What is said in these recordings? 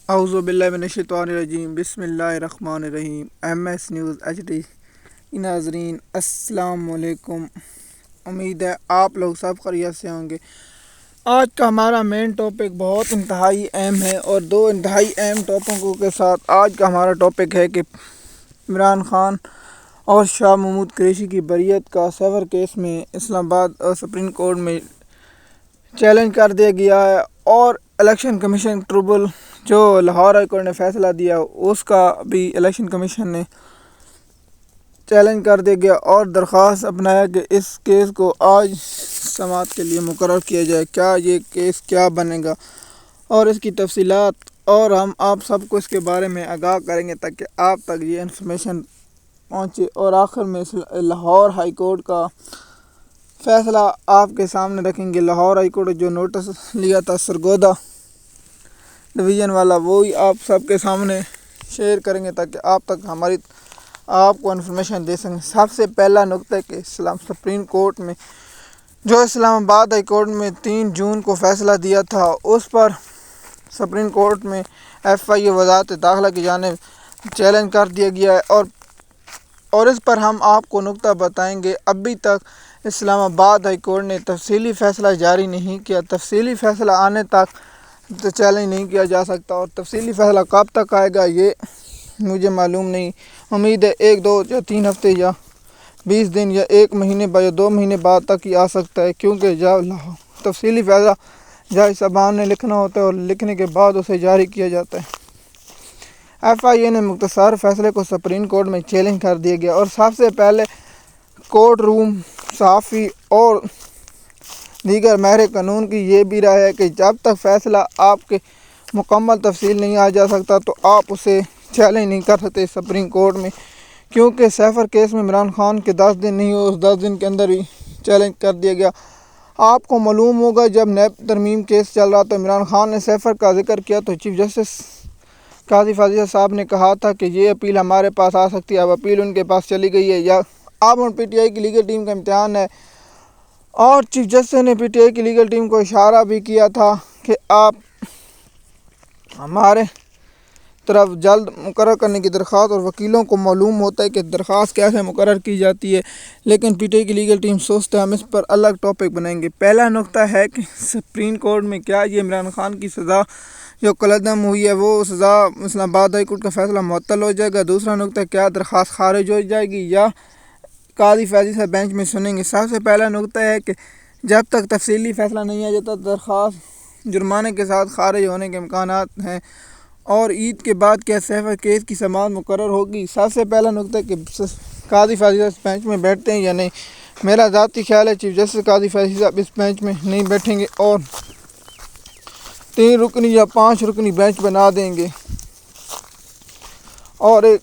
اعوذ باللہ من الشیطان الرجیم، بسم اللہ الرحمن الرحیم۔ M S news H D ناظرین السلام علیکم، امید ہے آپ لوگ سب خیریت سے ہوں گے۔ آج کا ہمارا مین ٹاپک بہت انتہائی اہم ہے اور دو انتہائی اہم ٹاپکوں کے ساتھ آج کا ہمارا ٹاپک ہے کہ عمران خان اور شاہ محمود قریشی کی بریت کا سیور کیس میں اسلام آباد اور سپریم کورٹ میں چیلنج کر دیا گیا ہے، اور الیکشن کمیشن ٹربل جو لاہور ہائی کورٹ نے فیصلہ دیا اس کا بھی الیکشن کمیشن نے چیلنج کر دیا گیا اور درخواست اپنایا کہ اس کیس کو آج سماعت کے لیے مقرر کیا جائے۔ کیا یہ کیس کیا بنے گا اور اس کی تفصیلات، اور ہم آپ سب کو اس کے بارے میں آگاہ کریں گے تاکہ آپ تک یہ انفارمیشن پہنچے، اور آخر میں لاہور ہائی کورٹ کا فیصلہ آپ کے سامنے رکھیں گے۔ لاہور ہائی کورٹ جو نوٹس لیا تھا سرگودا ڈویژن والا، وہی آپ سب کے سامنے شیئر کریں گے تاکہ آپ تک آپ کو انفارمیشن دے سکیں۔ سب سے پہلا نقطہ ہے کہ سپریم کورٹ میں جو اسلام آباد ہائی کورٹ میں 3 جون کو فیصلہ دیا تھا، اس پر سپریم کورٹ میں ایف آئی اے وزارت داخلہ کی جانب چیلنج کر دیا گیا ہے، اور اس پر ہم آپ کو نقطہ بتائیں گے۔ ابھی تک اسلام آباد ہائی کورٹ نے تفصیلی فیصلہ جاری نہیں کیا، تفصیلی فیصلہ آنے تک چیلنج نہیں کیا جا سکتا، اور تفصیلی فیصلہ کب تک آئے گا یہ مجھے معلوم نہیں۔ امید ہے 1 2 یا 3 ہفتے یا 20 دن یا 1 مہینے بعد یا 2 مہینے بعد تک ہی آ سکتا ہے، کیونکہ جب تفصیلی فیصلہ جج صاحبان نے لکھنا ہوتا ہے اور لکھنے کے بعد اسے جاری کیا جاتا ہے۔ ایف آئی اے نے مختصر فیصلے کو سپریم کورٹ میں چیلنج کر دیا گیا، اور سب سے پہلے کورٹ روم صحافی اور دیگر ماہر قانون کی یہ بھی رائے ہے کہ جب تک فیصلہ آپ کے مکمل تفصیل نہیں آ جا سکتا تو آپ اسے چیلنج نہیں کر سکتے سپریم کورٹ میں، کیونکہ سیفر کیس میں عمران خان کے 10 دن نہیں ہوئے، اس 10 دن کے اندر ہی چیلنج کر دیا گیا۔ آپ کو معلوم ہوگا جب نیب ترمیم کیس چل رہا تو عمران خان نے سیفر کا ذکر کیا تو چیف جسٹس قاضی فاضل صاحب نے کہا تھا کہ یہ اپیل ہمارے پاس آ سکتی ہے۔ اب اپیل ان کے پاس چلی گئی ہے، یا اب ان پی ٹی آئی کی لیگل ٹیم کا امتحان ہے، اور چیف جسٹس نے پی ٹی آئی کی لیگل ٹیم کو اشارہ بھی کیا تھا کہ آپ ہمارے طرف جلد مقرر کرنے کی درخواست، اور وکیلوں کو معلوم ہوتا ہے کہ درخواست کیسے مقرر کی جاتی ہے، لیکن پی ٹی آئی کی لیگل ٹیم سوچتے ہیں ہم اس پر الگ ٹاپک بنائیں گے۔ پہلا نقطہ ہے کہ سپریم کورٹ میں کیا یہ عمران خان کی سزا جو کالعدم ہوئی ہے وہ سزا اسلام آباد ہائی کورٹ کا فیصلہ معطل ہو جائے گا۔ دوسرا نقطہ، کیا درخواست خارج ہو جائے گی یا قاضی فیضی سے بینچ میں سنیں گے۔ سب سے پہلا نقطہ ہے کہ جب تک تفصیلی فیصلہ نہیں آ جاتا درخواست جرمانے کے ساتھ خارج ہونے کے امکانات ہیں۔ اور عید کے بعد کیا سیفر کیس کی سماعت مقرر ہوگی۔ سب سے پہلا نقطہ ہے کہ قاضی فیضی صاحب بینچ میں بیٹھتے ہیں یا نہیں۔ میرا ذاتی خیال ہے چیف جسٹس قاضی فیضی صاحب اس بینچ میں نہیں بیٹھیں گے اور 3 رکنی یا 5 رکنی بینچ بنا دیں گے۔ اور ایک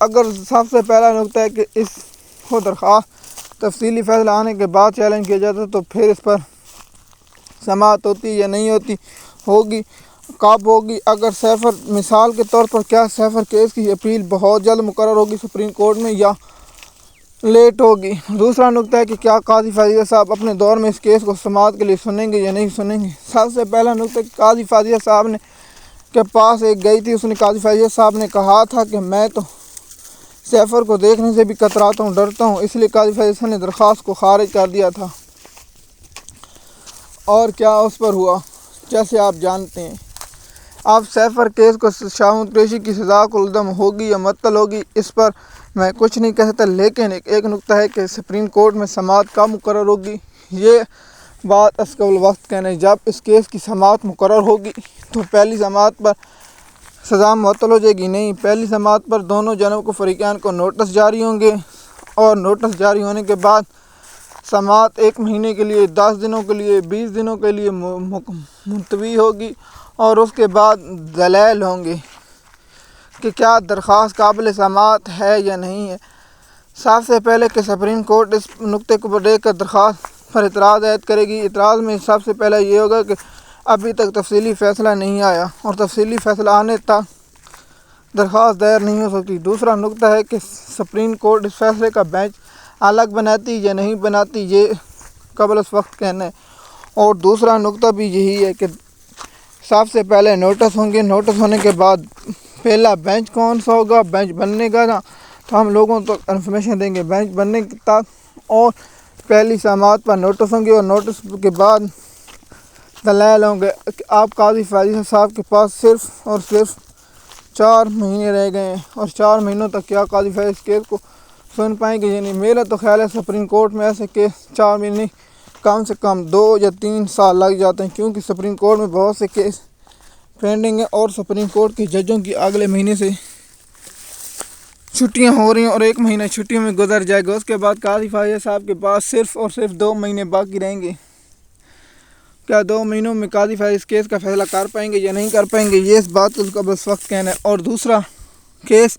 اگر سب سے پہلا نقطہ ہے کہ اس کو درخواست تفصیلی فیصلہ آنے کے بعد چیلنج کیا جاتا تو پھر اس پر سماعت ہوتی یا نہیں ہوگی، کب ہوگی۔ اگر سیفر مثال کے طور پر کیا سیفر کیس کی اپیل بہت جلد مقرر ہوگی سپریم کورٹ میں یا لیٹ ہوگی۔ دوسرا نقطہ ہے کہ کیا قاضی فاضل صاحب اپنے دور میں اس کیس کو سماعت کے لیے سنیں گے یا نہیں سنیں گے۔ سب سے پہلا نقطہ قاضی فاضل صاحب نے کے پاس ایک گئی تھی، اس نے قاضی فاضل صاحب نے کہا تھا کہ میں تو سیفر کو دیکھنے سے بھی کتراتا ہوں، ڈرتا ہوں، اس لیے قاضی فاضل صاحب نے درخواست کو خارج کر دیا تھا۔ اور کیا اس پر ہوا، جیسے آپ جانتے ہیں۔ اب سیفر کیس کو شاہ محمود قریشی کی سزا کالعدم ہوگی یا معطل ہوگی، اس پر میں کچھ نہیں کہہ سکتا، لیکن ایک نقطہ ہے کہ سپریم کورٹ میں سماعت کب مقرر ہوگی یہ بات از قبل وقت کہنا ہے۔ جب اس کیس کی سماعت مقرر ہوگی تو پہلی سماعت پر سزا معطل ہو جائے گی، نہیں، پہلی سماعت پر دونوں جانب کو فریقین کو نوٹس جاری ہوں گے، اور نوٹس جاری ہونے کے بعد سماعت 1 مہینے کے لیے، 10 دنوں کے لیے، 20 دنوں کے لیے ملتوی ہوگی، اور اس کے بعد دلائل ہوں گے کہ کیا درخواست قابل سماعت ہے یا نہیں ہے۔ سب سے پہلے کہ سپریم کورٹ اس نقطے کو دیکھ کر درخواست پر اعتراض عائد کرے گی۔ اعتراض میں سب سے پہلے یہ ہوگا کہ ابھی تک تفصیلی فیصلہ نہیں آیا، اور تفصیلی فیصلہ آنے تک درخواست دائر نہیں ہو سکتی۔ دوسرا نقطہ ہے کہ سپریم کورٹ اس فیصلے کا بینچ الگ بناتی یا نہیں بناتی، یہ قبل اس وقت کہنا ہے۔ اور دوسرا نقطہ بھی یہی ہے کہ سب سے پہلے نوٹس ہوں گے، نوٹس ہونے کے بعد پہلا بینچ کون سا ہوگا، بینچ بننے کا نا تو ہم لوگوں تک انفارمیشن دیں گے بینچ بننے تک، اور پہلی سماعت پر نوٹس ہوں گے، اور نوٹس کے بعد دلائل ہوں گے کہ آپ قاضی فیض صاحب کے پاس صرف اور صرف 4 مہینے رہ گئے ہیں، اور 4 مہینوں تک کیا قاضی فیض اس کیس کو سن پائیں گے یا نہیں۔ میرا تو خیال ہے سپریم کورٹ میں ایسے کیس 4 مہینے کم سے کم 2 یا 3 سال لگ جاتے ہیں، کیونکہ سپریم کورٹ میں بہت سے کیس پینڈنگ ہیں، اور سپریم کورٹ کے ججوں کی اگلے مہینے سے چھٹیاں ہو رہی ہیں، اور 1 مہینہ چھٹیوں میں گزر جائے گا۔ اس کے بعد قاضی فیض صاحب کے پاس صرف اور صرف 2 مہینے باقی رہیں گے۔ کیا 2 مہینوں میں قاضی فیض اس کیس کا فیصلہ کر پائیں گے یا نہیں کر پائیں گے، یہ اس بات کا بس وقت کہنا ہے۔ اور دوسرا کیس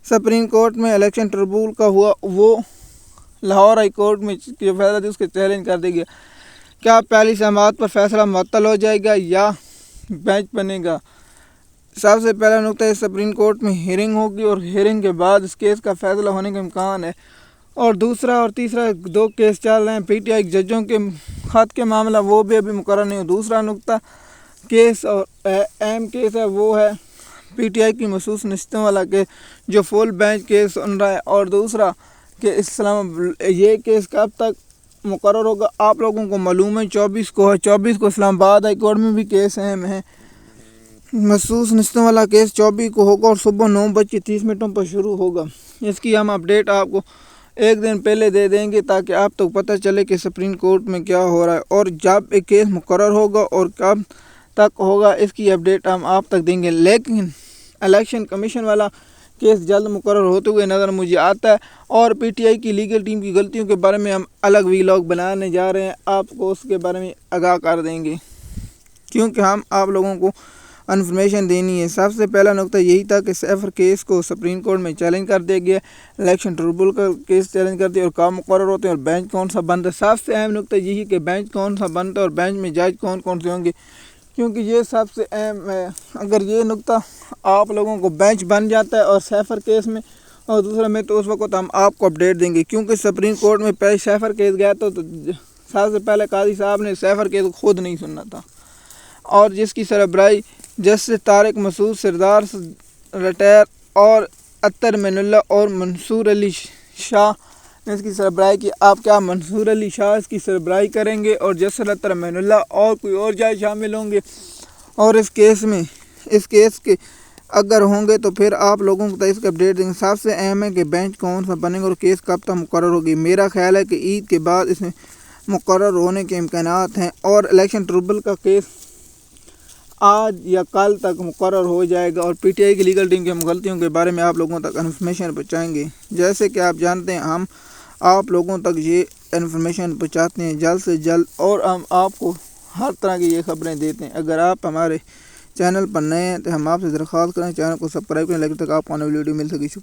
سپریم کورٹ میں الیکشن ٹربیونل کا ہوا، وہ لاہور ہائی کورٹ میں جو فیصلہ تھا اس کے چیلنج کر دیا گیا۔ کیا پہلی سماعت پر فیصلہ معطل ہو جائے گا یا بینچ بنے گا؟ سب سے پہلا نقطہ ہے سپریم کورٹ میں ہیئرنگ ہوگی، اور ہیئرنگ کے بعد اس کیس کا فیصلہ ہونے کا امکان ہے۔ اور دوسرا اور تیسرا 2 کیس چل رہے ہیں پی ٹی آئی ججوں کے خط کے معاملہ، وہ بھی ابھی مقرر نہیں ہو۔ دوسرا نقطہ کیس اور اہم کیس ہے وہ ہے پی ٹی آئی کی مخصوص نشستوں والا کیس جو فل بینچ کیس سن رہا ہے۔ اور دوسرا کہ یہ کیس کب تک مقرر ہوگا آپ لوگوں کو معلوم ہے 24 کو ہے، 24 کو اسلام آباد ہائی کورٹ میں بھی کیس اہم ہے۔ مخصوص نشستوں والا کیس 24 کو ہوگا، اور صبح 9:30 پر شروع ہوگا۔ اس کی ہم اپڈیٹ آپ کو 1 دن پہلے دے دیں گے تاکہ آپ تک پتہ چلے کہ سپریم کورٹ میں کیا ہو رہا ہے، اور جب ایک کیس مقرر ہوگا اور کب تک ہوگا اس کی اپڈیٹ ہم آپ تک دیں گے۔ لیکن الیکشن کمیشن والا کیس جلد مقرر ہوتے ہوئے نظر مجھے آتا ہے، اور پی ٹی آئی کی لیگل ٹیم کی غلطیوں کے بارے میں ہم الگ ویلاگ بنانے جا رہے ہیں، آپ کو اس کے بارے میں آگاہ کر دیں گے، کیونکہ ہم آپ لوگوں کو انفارمیشن دینی ہے۔ سب سے پہلا نقطہ یہی تھا کہ سیفر کیس کو سپریم کورٹ میں چیلنج کر دیا گیا، الیکشن ٹربیونل کا کیس چیلنج کر دیا، اور کام مقرر ہوتے ہیں، اور بینچ کون سا بنتا ہے۔ سب سے اہم نقطہ یہی کہ بینچ کون سا بنتا ہے اور بینچ میں جج کون کون سے ہوں گے، کیونکہ یہ سب سے اہم ہے۔ اگر یہ نقطہ آپ لوگوں کو بینچ بن جاتا ہے اور سیفر کیس میں اور دوسرے میں، تو اس وقت ہم آپ کو اپڈیٹ دیں گے، کیونکہ سپریم کورٹ میں پہلے سیفر کیس گیا تو سب سے پہلے قاضی صاحب نے سیفر کیس خود نہیں سننا تھا، اور جس کی سربراہی جسٹس طارق مسعود سردار ریٹائر اور اطہر مین اللہ اور منصور علی شاہ نے اس کی سربراہی کی۔ آپ کیا منصور علی شاہ اس کی سربراہی کریں گے اور جسٹس اطہر مین اللہ اور کوئی اور جج شامل ہوں گے؟ اور اس کیس کے اگر ہوں گے تو پھر آپ لوگوں کو اس کا اپڈیٹ دیں گے۔ سب سے اہم ہے کہ بینچ کون سا بنے گا اور کیس کب تک مقرر ہوگی۔ میرا خیال ہے کہ عید کے بعد اس میں مقرر ہونے کے امکانات ہیں، اور الیکشن ٹربیونل کا کیس آج یا کل تک مقرر ہو جائے گا، اور پی ٹی آئی کی لیگل ٹیم کی غلطیوں کے بارے میں آپ لوگوں تک انفارمیشن پہنچائیں گے۔ جیسے کہ آپ جانتے ہیں ہم آپ لوگوں تک یہ انفارمیشن پہنچاتے ہیں جلد سے جلد، اور ہم آپ کو ہر طرح کی یہ خبریں دیتے ہیں۔ اگر آپ ہمارے چینل پر نئے ہیں تو ہم آپ سے درخواست کریں چینل کو سبسکرائب کریں، لیکن تک آپ کو آنے والی ویڈیو مل سکے۔ شکریہ۔